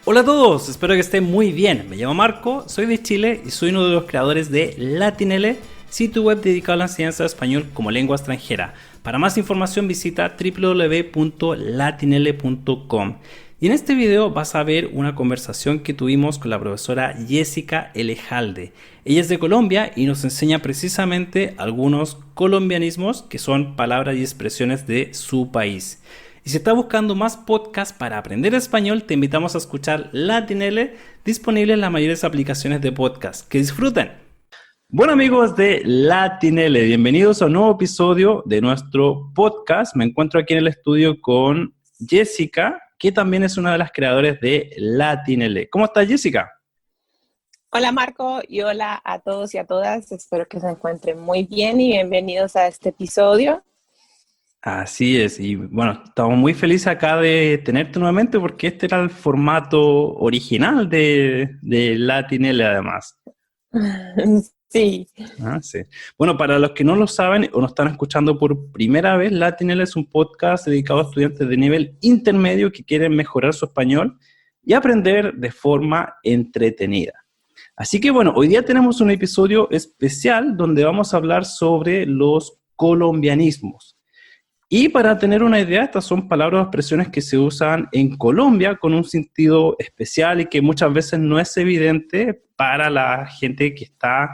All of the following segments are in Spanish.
Hola a todos, espero que estén muy bien. Me llamo Marco, soy de Chile y soy uno de los creadores de Latinele, sitio web dedicado a la enseñanza de español como lengua extranjera. Para más información visita www.latinele.com. Y en este video vas a ver una conversación que tuvimos con la profesora Jessica Elejalde. Ella es de Colombia y nos enseña precisamente algunos colombianismos que son palabras y expresiones de su país. Y si estás buscando más podcasts para aprender español, te invitamos a escuchar Latinele, disponible en las mayores aplicaciones de podcast. ¡Que disfruten! Bueno, amigos de Latinele, bienvenidos a un nuevo episodio de nuestro podcast. Me encuentro aquí en el estudio con Jessica, que también es una de las creadoras de Latinele. ¿Cómo estás, Jessica? Hola Marco y hola a todos y a todas. Espero que se encuentren muy bien y bienvenidos a este episodio. Así es, y bueno, estamos muy felices acá de tenerte nuevamente porque este era el formato original de Latinele además. Sí. Ah, sí. Bueno, para los que no lo saben o nos están escuchando por primera vez, Latinel es un podcast dedicado a estudiantes de nivel intermedio que quieren mejorar su español y aprender de forma entretenida. Así que bueno, hoy día tenemos un episodio especial donde vamos a hablar sobre los colombianismos. Y para tener una idea, estas son palabras o expresiones que se usan en Colombia con un sentido especial y que muchas veces no es evidente para la gente que está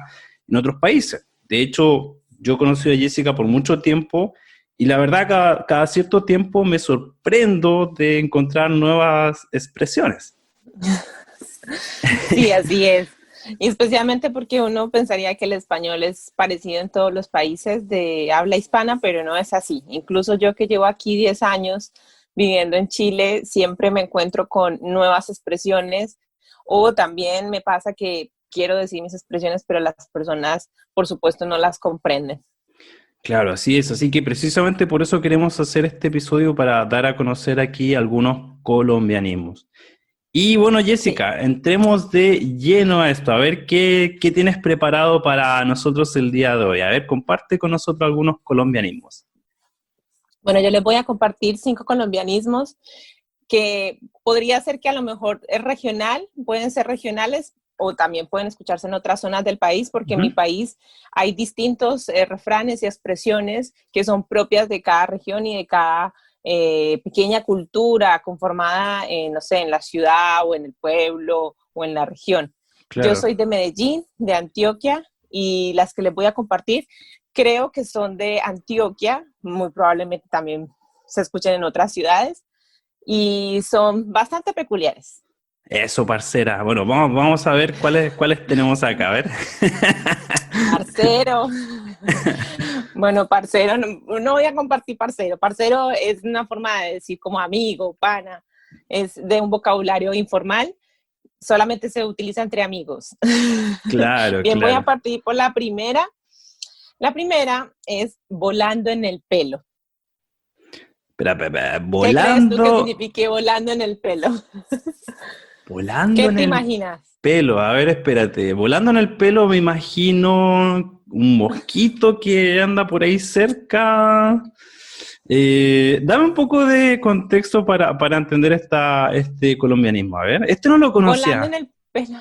en otros países. De hecho, yo he conocido a Jessica por mucho tiempo y la verdad cada cierto tiempo me sorprendo de encontrar nuevas expresiones. Sí, así es. Y especialmente porque uno pensaría que el español es parecido en todos los países de habla hispana, pero no es así. Incluso yo que llevo aquí 10 años viviendo en Chile, siempre me encuentro con nuevas expresiones o también me pasa que quiero decir mis expresiones, pero las personas, por supuesto, no las comprenden. Claro, así es. Así que precisamente por eso queremos hacer este episodio para dar a conocer aquí algunos colombianismos. Y bueno, Sí. Jessica, entremos de lleno a esto. A ver qué tienes preparado para nosotros el día de hoy. A ver, comparte con nosotros algunos colombianismos. Bueno, yo les voy a compartir 5 colombianismos que podría ser que a lo mejor es regional, pueden ser regionales o también pueden escucharse en otras zonas del país, porque en mi Ujú. país hay distintos refranes y expresiones que son propias de cada región y de cada pequeña cultura conformada, no sé, en la ciudad o en el pueblo o en la región. Yo Claro. soy de Medellín, de Antioquia, y las que les voy a compartir creo que son de Antioquia, muy probablemente también se escuchen en otras ciudades, y son bastante peculiares. Eso, parcera. Bueno, vamos a ver cuáles tenemos acá. A ver. Parcero. Bueno, parcero, no voy a compartir parcero. Parcero es una forma de decir como amigo, pana. Es de un vocabulario informal. Solamente se utiliza entre amigos. Claro, Bien, voy a claro. partir por la primera. La primera es volando en el pelo. Espera, ¿Qué crees tú que volando, signifique volando en el pelo? volando ¿Qué en te el imaginas? pelo. A ver, espérate. Volando en el pelo me imagino un mosquito que anda por ahí cerca. Dame un poco de contexto para entender este colombianismo. A ver, este no lo Volando conocía. en el pelo.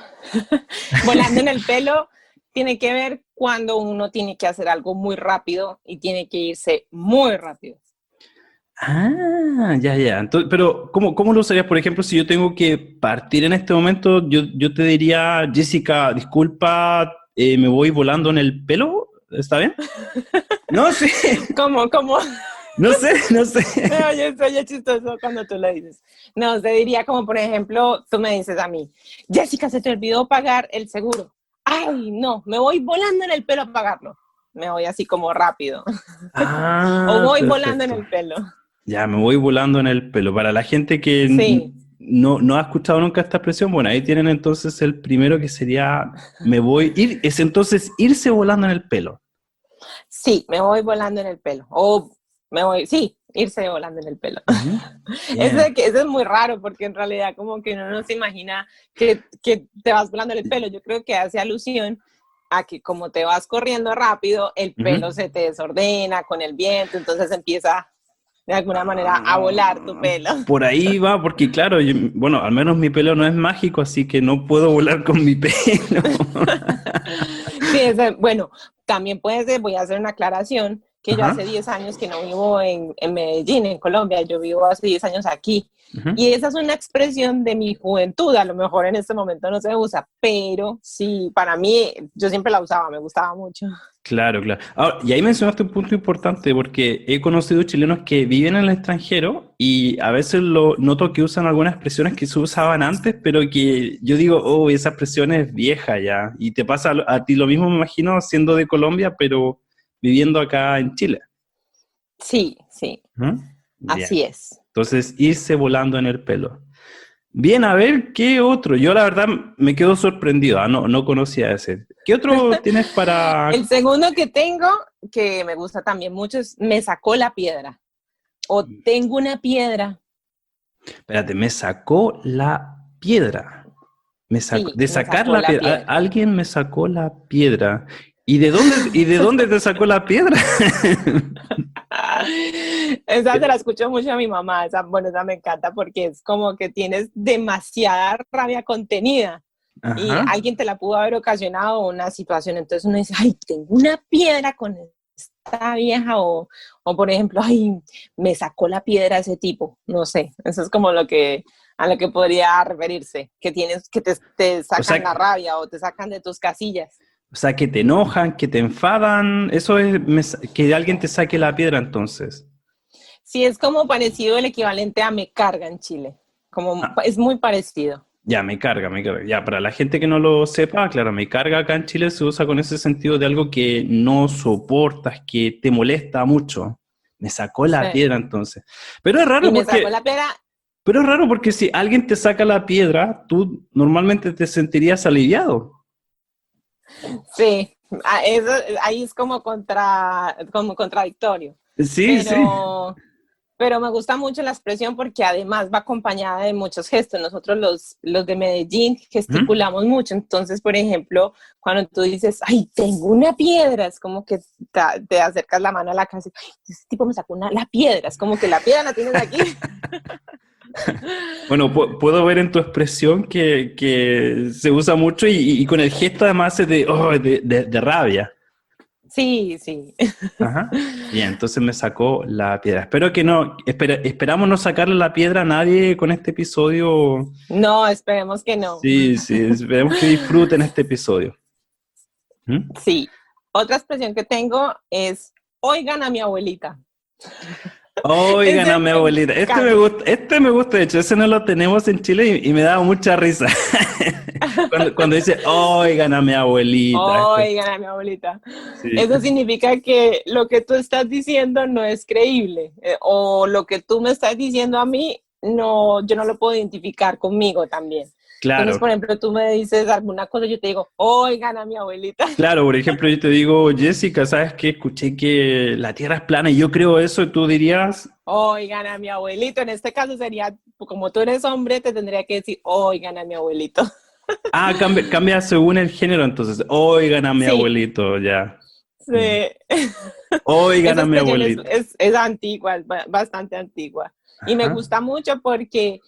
Volando en el pelo tiene que ver cuando uno tiene que hacer algo muy rápido y tiene que irse muy rápido. Ah, ya, ya. Entonces, pero, ¿cómo lo usarías? Por ejemplo, si yo tengo que partir en este momento, yo te diría, Jessica, disculpa, me voy volando en el pelo. ¿Está bien? No sé, ¿Cómo? no sé, no Oye, oye, chistoso cuando tú lo dices. No, se diría como, por ejemplo, tú me dices a mí, Jessica, se te olvidó pagar el seguro. Ay, no, me voy volando en el pelo a pagarlo. Me voy así como rápido. O Ah, voy volando en perfecto. el pelo. Ya, me voy volando en el pelo. Para la gente que Sí, no ha escuchado nunca esta expresión, bueno, ahí tienen entonces el primero que sería, es entonces irse volando en el pelo. sí, me voy volando en el pelo. O me voy, sí, irse volando en el pelo. Ujú. Bien. Ese es muy raro porque en realidad como que uno no se imagina que te vas volando en el pelo. Yo creo que hace alusión a que como te vas corriendo rápido, el Ujú. pelo se te desordena con el viento, entonces empieza de alguna manera a volar tu pelo. Por ahí va, porque claro, bueno, al menos mi pelo no es mágico, así que no puedo volar con mi pelo. Sí, bueno, también puede ser, voy a hacer una aclaración, que yo Ajá. hace 10 años que no vivo en Medellín, en Colombia, yo vivo hace 10 años aquí. Ujú. Y esa es una expresión de mi juventud, a lo mejor en este momento no se usa, pero sí, para mí, yo siempre la usaba, me gustaba mucho. Claro, claro. Ahora, y ahí mencionaste un punto importante, porque he conocido chilenos que viven en el extranjero y a veces lo noto que usan algunas expresiones que se usaban antes, pero que yo digo, oh, esa expresión es vieja ya. Y te pasa a ti lo mismo, me imagino, siendo de Colombia, pero viviendo acá en Chile. Sí, sí, ¿Mm? Bien. así es. Entonces, irse volando en el pelo. Bien, a ver, ¿qué otro? Yo la verdad me quedo sorprendido, no conocía ese. ¿Qué otro tienes para...? El segundo que tengo, que me gusta también mucho, es me sacó la piedra. O tengo una piedra. Espérate, me sacó la piedra. Sí, De me sacar sacó la la piedra. piedra. Alguien me sacó la piedra. Y de dónde te sacó la piedra? Esa se la escucho mucho a mi mamá, bueno, esa me encanta porque es como que tienes demasiada rabia contenida y Ajá. alguien te la pudo haber ocasionado una situación, entonces uno dice, ay, tengo una piedra con esta vieja o por ejemplo, ay, me sacó la piedra ese tipo, no sé, eso es como a lo que podría referirse, que tienes, que te O sacan la sea, rabia o te sacan de tus casillas. o sea, que te enojan, que te enfadan. Eso es que alguien te saque la piedra entonces. Sí, es como parecido el equivalente a me carga en Chile, como Ah, es muy parecido. ya, me carga, me carga. Ya, para la gente que no lo sepa, claro, me carga acá en Chile se usa con ese sentido de algo que no soportas, que te molesta mucho. Me sacó la Sí. piedra entonces. Pero es raro Y me sacó porque, la piedra, pero es raro porque si alguien te saca la piedra, tú normalmente te sentirías aliviado. sí, eso, ahí es como contradictorio, Sí, sí. pero, pero me gusta mucho la expresión porque además va acompañada de muchos gestos. Nosotros los de Medellín Ujú. gesticulamos mucho, entonces, por ejemplo, cuando tú dices, ay, tengo una piedra, es como que te acercas la mano a la casa y, ay, ese tipo me sacó la piedra, es como que la piedra la tienes aquí. Bueno, puedo ver en tu expresión que se usa mucho y con el gesto además es de, oh, de rabia. Sí, sí. Ajá. Bien, entonces me sacó la piedra. Espero que no, esperamos no sacarle la piedra a nadie con este episodio. No, esperemos que no. Sí, sí, esperemos que disfruten este episodio. ¿Mm? Sí. Otra expresión que tengo es, oigan a mi abuelita. Oigan a Ese mi me abuelita. encanta. Este me gusta, de hecho, ese no lo tenemos en Chile y me da mucha risa. Cuando dice, oigan a mi abuelita. Oigan a mi abuelita. Sí. Eso significa que lo que tú estás diciendo no es creíble, o lo que tú me estás diciendo a mí, no, yo no lo puedo identificar conmigo también. Entonces, Claro, por ejemplo, tú me dices alguna cosa, yo te digo, oigan a mi abuelita. claro, por ejemplo, yo te digo, Jessica, ¿sabes qué? Escuché que la Tierra es plana y yo creo eso y tú dirías, Oigan a mi abuelito. En este caso sería, como tú eres hombre, te tendría que decir, oigan a mi abuelito. ah, cambia según el género, entonces, oigan a mi Sí, abuelito, ya. Mm. sí. Oigan Esa a mi expresión abuelito. es antigua, es bastante antigua. Y me Ajá. gusta mucho porque,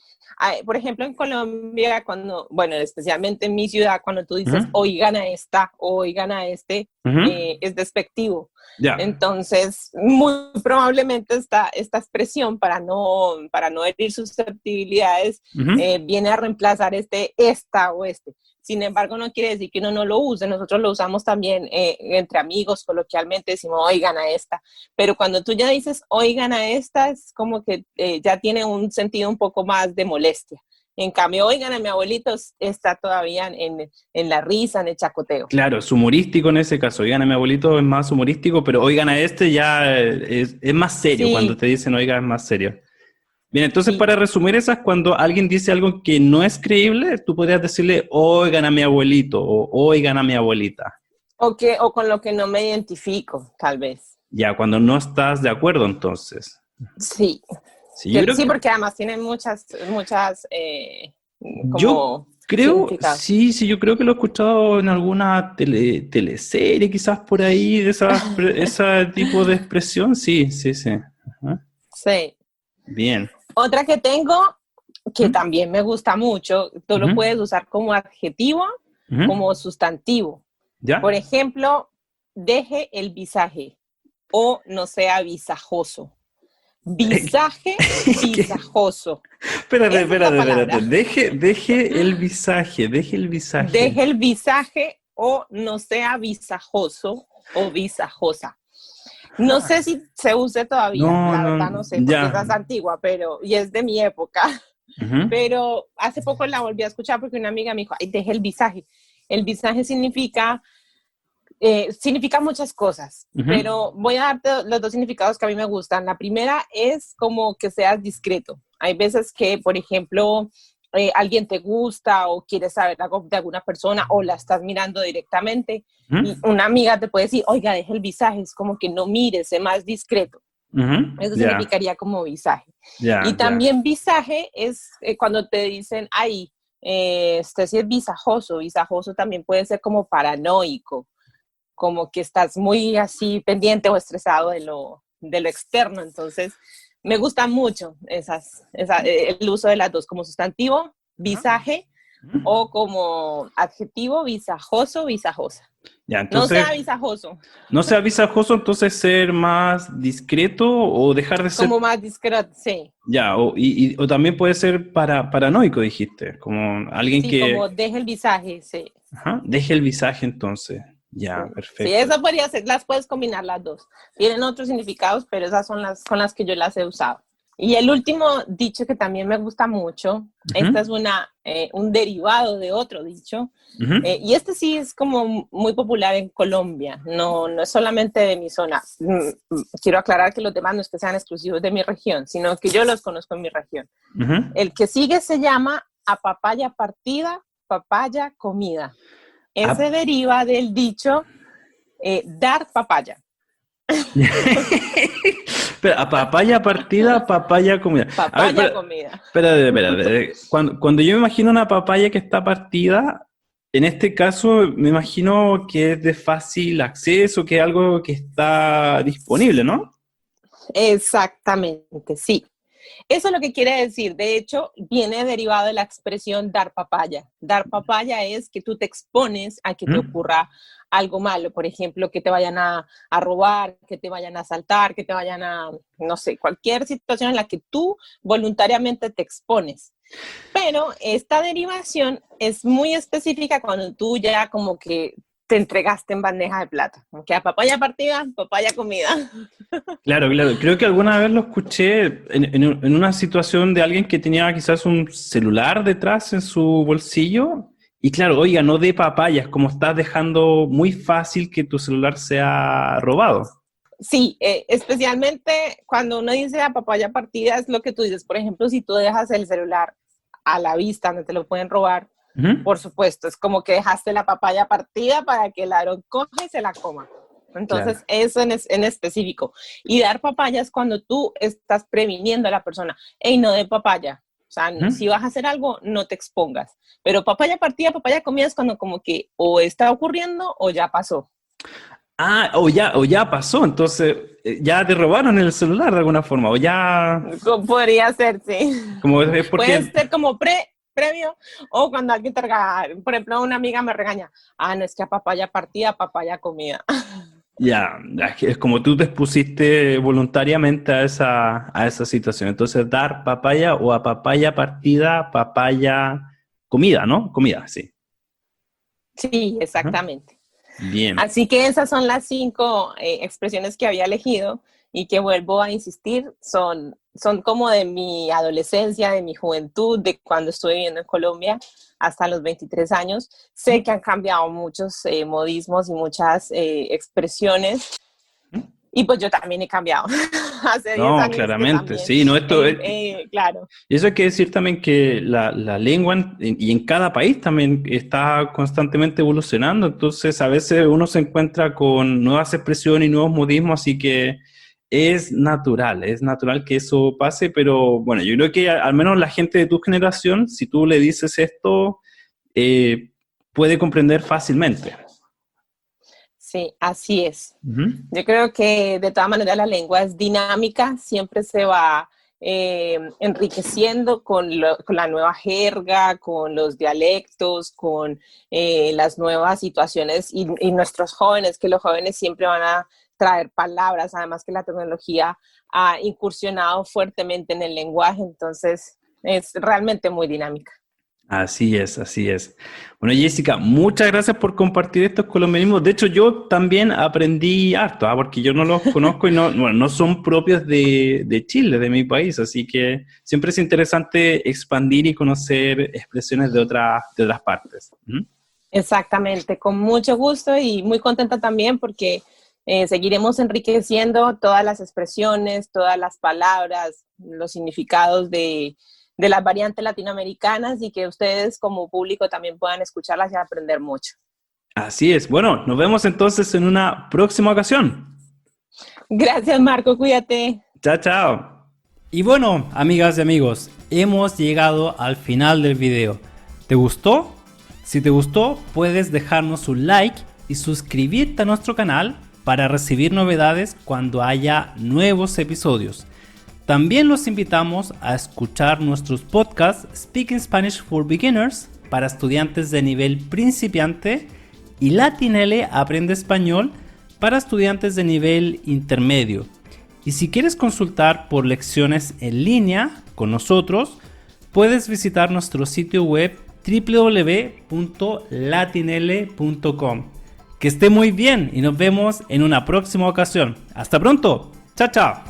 por ejemplo, en Colombia, bueno, especialmente en mi ciudad, cuando tú Ujú, dices, oigan a esta, oigan a este, ujú. es despectivo. Ya, Entonces, muy probablemente esta expresión, para no herir susceptibilidades, ujú. viene a reemplazar esta o este. Sin embargo, no quiere decir que uno no lo use. Nosotros lo usamos también entre amigos, coloquialmente decimos, oigan a esta. Pero cuando tú ya dices, oigan a esta, es como que ya tiene un sentido un poco más de molestia. En cambio, oigan a mi abuelito está todavía en la risa, en el chacoteo. Claro, es humorístico en ese caso. Oigan a mi abuelito es más humorístico, pero oigan a este ya es más serio. Cuando Sí, te dicen oiga es más serio. Bien, entonces sí. para resumir esas, cuando alguien dice algo que no es creíble, tú podrías decirle, oigan a mi abuelito o oigan a mi abuelita. O con lo que no me identifico, tal vez. Ya, cuando no estás de acuerdo, entonces. Sí, Sí, yo creo sí, que, porque además tienen muchas yo como creo, significados. sí, sí, yo creo que lo he escuchado en alguna teleserie, quizás por ahí, ese tipo de expresión, sí, sí, sí. Ajá. Sí. Bien. Otra que tengo, que también me gusta mucho, tú lo puedes usar como adjetivo, como sustantivo. ¿Ya? Por ejemplo, deje el visaje o no sea visajoso. Visaje, visajoso. Espérate. Deje el visaje. Deje el visaje o no sea visajoso o visajosa. No sé si se use todavía, la verdad no sé, porque esa es antigua, pero, y es de mi época. Pero hace poco la volví a escuchar porque una amiga me dijo, ay, deje el visaje. El visaje significa muchas cosas, pero voy a darte los dos significados que a mí me gustan. La primera es como que seas discreto. Hay veces que, por ejemplo, alguien te gusta o quieres saber algo de alguna persona o la estás mirando directamente. Una amiga te puede decir, oiga, deje el visaje, es como que no mires, sé más discreto. Eso significaría como visaje. Y también visaje es cuando te dicen, ay, usted sí es visajoso. Visajoso también puede ser como paranoico, como que estás muy así pendiente o estresado de lo externo. Entonces, me gusta mucho el uso de las dos, como sustantivo, visaje, o como adjetivo, visajoso, visajosa. Ya, entonces, no sea visajoso. No sea visajoso, entonces ser más discreto o dejar de ser... Como más discreto, sí. Ya, o también puede ser paranoico, dijiste, como alguien Sí, que... como deje el visaje, sí. Ajá, deje el visaje entonces. Ya, Sí. perfecto. Sí, eso podría ser, las puedes combinar las dos. Tienen otros significados, pero esas son las con las que yo las he usado. Y el último dicho que también me gusta mucho, esta es un derivado de otro dicho, y este sí es como muy popular en Colombia, no es solamente de mi zona. Quiero aclarar que los demás no es que sean exclusivos de mi región, sino que yo los conozco en mi región. El que sigue se llama a papaya partida, papaya comida. Ese deriva del dicho dar papaya. Pero a papaya partida, papaya comida. Papaya comida. Espérate. Cuando yo me imagino una papaya que está partida, en este caso me imagino que es de fácil acceso, que es algo que está disponible, ¿no? Exactamente, sí. Eso es lo que quiere decir. De hecho, viene derivado de la expresión dar papaya. Dar papaya es que tú te expones a que te ocurra algo malo. Por ejemplo, que te vayan a robar, que te vayan a asaltar, que te vayan a, no sé, cualquier situación en la que tú voluntariamente te expones. Pero esta derivación es muy específica cuando tú ya como que te entregaste en bandeja de plata. Como que a papaya partida, papaya comida. Claro. Creo que alguna vez lo escuché en una situación de alguien que tenía quizás un celular detrás en su bolsillo. Y claro, oiga, no de papayas, como estás dejando muy fácil que tu celular sea robado. Sí, especialmente cuando uno dice a papaya partida es lo que tú dices. Por ejemplo, si tú dejas el celular a la vista donde te lo pueden robar, por supuesto, es como que dejaste la papaya partida para que el ladrón coja y se la coma. Entonces, claro, eso en específico. Y dar papaya es cuando tú estás previniendo a la persona, hey, no de papaya. O sea, si vas a hacer algo, no te expongas. Pero papaya partida, papaya comida es cuando como que o está ocurriendo o ya pasó. Ah, o ya pasó, entonces ya te robaron el celular de alguna forma, o ya... Podría ser, sí. Como es porque... Puede ser como previo, o cuando alguien te regaña, por ejemplo, una amiga me regaña, no es que a papaya partida, papaya comida. Ya, es como tú te expusiste voluntariamente a esa situación. Entonces, dar papaya o a papaya partida, papaya comida, ¿no? Comida, sí. Sí, exactamente. Bien. Así que esas son las 5 expresiones que había elegido y que vuelvo a insistir, son como de mi adolescencia, de mi juventud, de cuando estuve viviendo en Colombia hasta los 23 años. Sé que han cambiado muchos modismos y muchas expresiones. Y pues yo también he cambiado. Hace 10 años claramente, que también. sí, no, esto es... Claro. Y eso hay que decir también que la lengua y en cada país también está constantemente evolucionando, entonces a veces uno se encuentra con nuevas expresiones y nuevos modismos, así que es natural que eso pase, pero bueno, yo creo que al menos la gente de tu generación, si tú le dices esto, puede comprender fácilmente. Sí, así es. Ujú. Yo creo que de todas maneras la lengua es dinámica, siempre se va enriqueciendo con la nueva jerga, con los dialectos, con las nuevas situaciones y nuestros jóvenes, que los jóvenes siempre van a traer palabras, además que la tecnología ha incursionado fuertemente en el lenguaje, entonces es realmente muy dinámica. Así es, así es. Bueno, Jessica, muchas gracias por compartir estos colombianismos. De hecho, yo también aprendí harto, porque yo no los conozco y no son propios de Chile, de mi país. Así que siempre es interesante expandir y conocer expresiones de otras partes. ¿Mm? Exactamente, con mucho gusto y muy contenta también porque seguiremos enriqueciendo todas las expresiones, todas las palabras, los significados de las variantes latinoamericanas y que ustedes como público también puedan escucharlas y aprender mucho. Así es. Bueno, nos vemos entonces en una próxima ocasión. Gracias, Marco, cuídate. Chao, chao. Y bueno, amigas y amigos, hemos llegado al final del video. ¿Te gustó? Si te gustó, puedes dejarnos un like y suscribirte a nuestro canal para recibir novedades cuando haya nuevos episodios. También los invitamos a escuchar nuestros podcasts Speaking Spanish for Beginners para estudiantes de nivel principiante y Latinele Aprende Español para estudiantes de nivel intermedio. Y si quieres consultar por lecciones en línea con nosotros, puedes visitar nuestro sitio web www.latinele.com. Que esté muy bien y nos vemos en una próxima ocasión. ¡Hasta pronto! ¡Chao, chao!